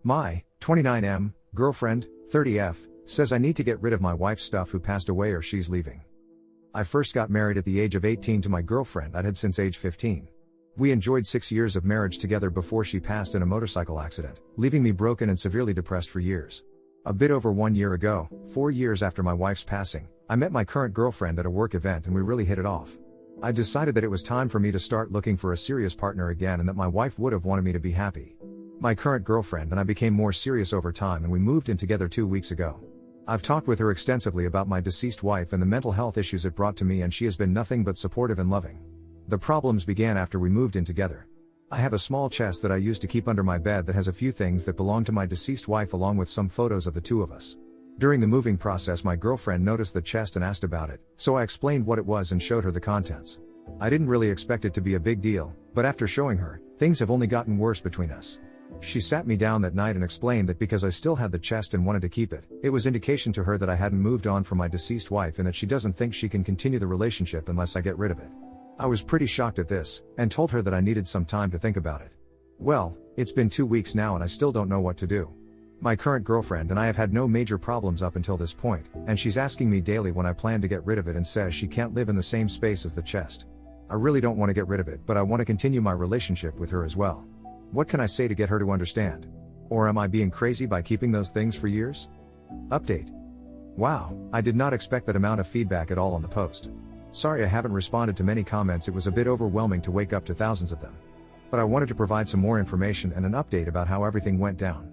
My 29M girlfriend, 30F, says I need to get rid of my wife's stuff who passed away or she's leaving. I first got married at the age of 18 to my girlfriend I'd had since age 15. We enjoyed 6 years of marriage together before she passed in a motorcycle accident, leaving me broken and severely depressed for years. A bit over 1 year ago, 4 years after my wife's passing, I met my current girlfriend at a work event and we really hit it off. I decided that it was time for me to start looking for a serious partner again and that my wife would have wanted me to be happy. My current girlfriend and I became more serious over time and we moved in together 2 weeks ago. I've talked with her extensively about my deceased wife and the mental health issues it brought to me, and she has been nothing but supportive and loving. The problems began after we moved in together. I have a small chest that I use to keep under my bed that has a few things that belong to my deceased wife along with some photos of the two of us. During the moving process my girlfriend noticed the chest and asked about it, so I explained what it was and showed her the contents. I didn't really expect it to be a big deal, but after showing her, things have only gotten worse between us. She sat me down that night and explained that because I still had the chest and wanted to keep it, it was indication to her that I hadn't moved on from my deceased wife and that she doesn't think she can continue the relationship unless I get rid of it. I was pretty shocked at this, and told her that I needed some time to think about it. Well, it's been 2 weeks now and I still don't know what to do. My current girlfriend and I have had no major problems up until this point, and she's asking me daily when I plan to get rid of it and says she can't live in the same space as the chest. I really don't want to get rid of it, but I want to continue my relationship with her as well. What can I say to get her to understand? Or am I being crazy by keeping those things for years? Update. Wow, I did not expect that amount of feedback at all on the post. Sorry I haven't responded to many comments, it was a bit overwhelming to wake up to thousands of them. But I wanted to provide some more information and an update about how everything went down.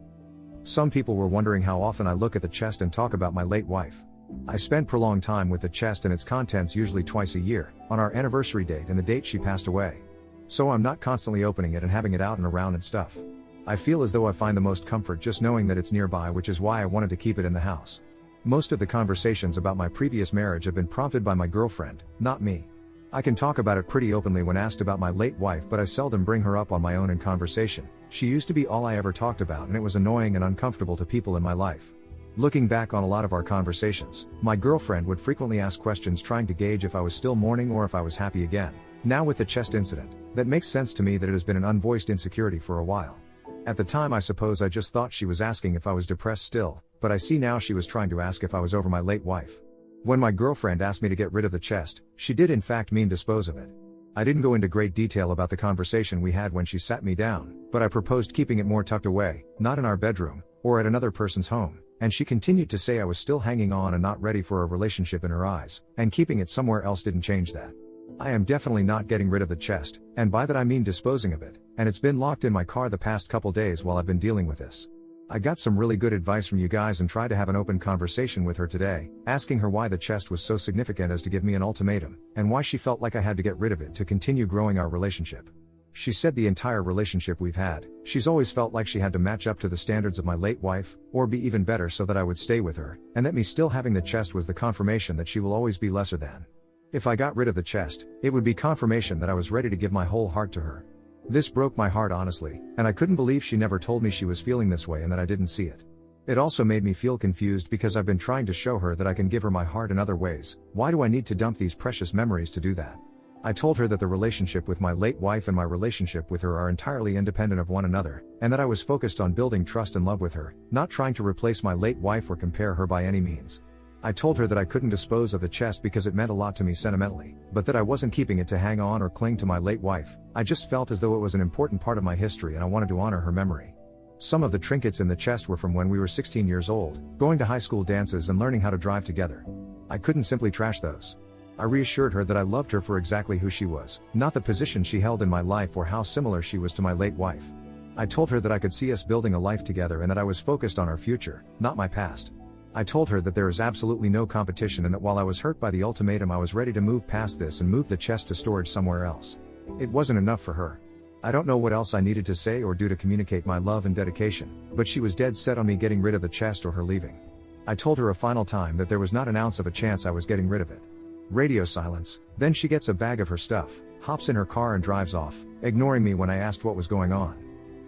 Some people were wondering how often I look at the chest and talk about my late wife. I spend prolonged time with the chest and its contents usually twice a year, on our anniversary date and the date she passed away. So I'm not constantly opening it and having it out and around and stuff. I feel as though I find the most comfort just knowing that it's nearby, which is why I wanted to keep it in the house. Most of the conversations about my previous marriage have been prompted by my girlfriend, not me. I can talk about it pretty openly when asked about my late wife, but I seldom bring her up on my own in conversation. She used to be all I ever talked about and it was annoying and uncomfortable to people in my life. Looking back on a lot of our conversations, my girlfriend would frequently ask questions trying to gauge if I was still mourning or if I was happy again. Now with the chest incident, that makes sense to me that it has been an unvoiced insecurity for a while. At the time I suppose I just thought she was asking if I was depressed still, but I see now she was trying to ask if I was over my late wife. When my girlfriend asked me to get rid of the chest, she did in fact mean dispose of it. I didn't go into great detail about the conversation we had when she sat me down, but I proposed keeping it more tucked away, not in our bedroom, or at another person's home, and she continued to say I was still hanging on and not ready for a relationship in her eyes, and keeping it somewhere else didn't change that. I am definitely not getting rid of the chest, and by that I mean disposing of it, and it's been locked in my car the past couple days while I've been dealing with this. I got some really good advice from you guys and tried to have an open conversation with her today, asking her why the chest was so significant as to give me an ultimatum, and why she felt like I had to get rid of it to continue growing our relationship. She said the entire relationship we've had, she's always felt like she had to match up to the standards of my late wife, or be even better so that I would stay with her, and that me still having the chest was the confirmation that she will always be lesser than. If I got rid of the chest, it would be confirmation that I was ready to give my whole heart to her. This broke my heart honestly, and I couldn't believe she never told me she was feeling this way and that I didn't see it. It also made me feel confused because I've been trying to show her that I can give her my heart in other ways. Why do I need to dump these precious memories to do that? I told her that the relationship with my late wife and my relationship with her are entirely independent of one another, and that I was focused on building trust and love with her, not trying to replace my late wife or compare her by any means. I told her that I couldn't dispose of the chest because it meant a lot to me sentimentally, but that I wasn't keeping it to hang on or cling to my late wife. I just felt as though it was an important part of my history and I wanted to honor her memory. Some of the trinkets in the chest were from when we were 16 years old, going to high school dances and learning how to drive together. I couldn't simply trash those. I reassured her that I loved her for exactly who she was, not the position she held in my life or how similar she was to my late wife. I told her that I could see us building a life together and that I was focused on our future, not my past. I told her that there is absolutely no competition and that while I was hurt by the ultimatum I was ready to move past this and move the chest to storage somewhere else. It wasn't enough for her. I don't know what else I needed to say or do to communicate my love and dedication, but she was dead set on me getting rid of the chest or her leaving. I told her a final time that there was not an ounce of a chance I was getting rid of it. Radio silence, then she gets a bag of her stuff, hops in her car and drives off, ignoring me when I asked what was going on.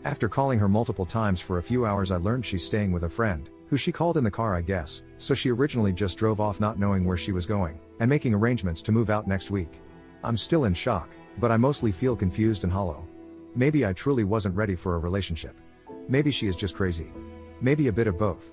After calling her multiple times for a few hours I learned she's staying with a friend, who she called in the car I guess, so she originally just drove off not knowing where she was going, and making arrangements to move out next week. I'm still in shock, but I mostly feel confused and hollow. Maybe I truly wasn't ready for a relationship. Maybe she is just crazy. Maybe a bit of both.